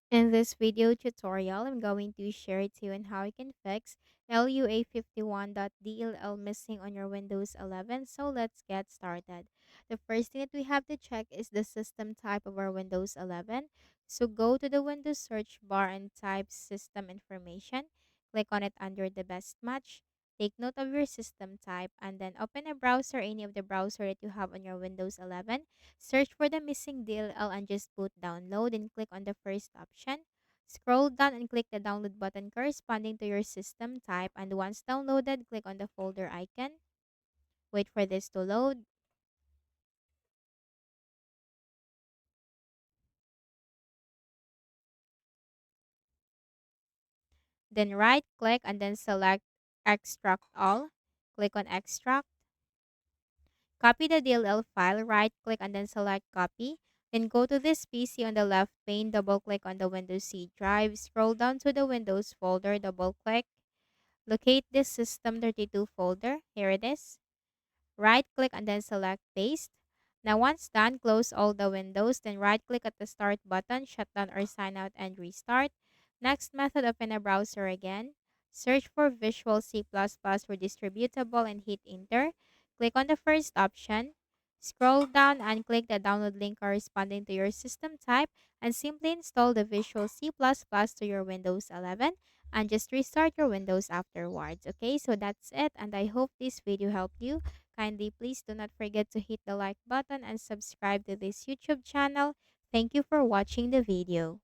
In this video tutorial, I'm going to share to you on how you can fix Lua51.dll missing on your Windows 11. So let's get started. The first thing that we have to check is the system type of our Windows 11. So go to the Windows search bar and type system information. Click on it under the best match. Take note of your system type and then open a browser, any of the browser that you have on your Windows 11. Search for the missing DLL and just put download and click on the first option. Scroll down and click the download button corresponding to your system type, and once downloaded, click on the folder icon. Wait for this to load. Then right click and then select extract all. Click on extract. Copy the DLL file, right click and then select copy. Then go to this PC on the left pane, double click on the Windows C drive, scroll down to the Windows folder, double click. Locate this System32 folder. Here it is. Right click and then select paste. Now once done, close all the windows, then right click at the start button, shut down or sign out and restart. Next method, open a browser again. Search for Visual C++ for distributable and hit enter. Click on the first option. Scroll down and click the download link corresponding to your system type and simply install the Visual C++ to your Windows 11 and just restart your Windows afterwards. Okay, so that's it, and I hope this video helped you. Kindly please do not forget to hit the like button and subscribe to this YouTube channel. Thank you for watching the video.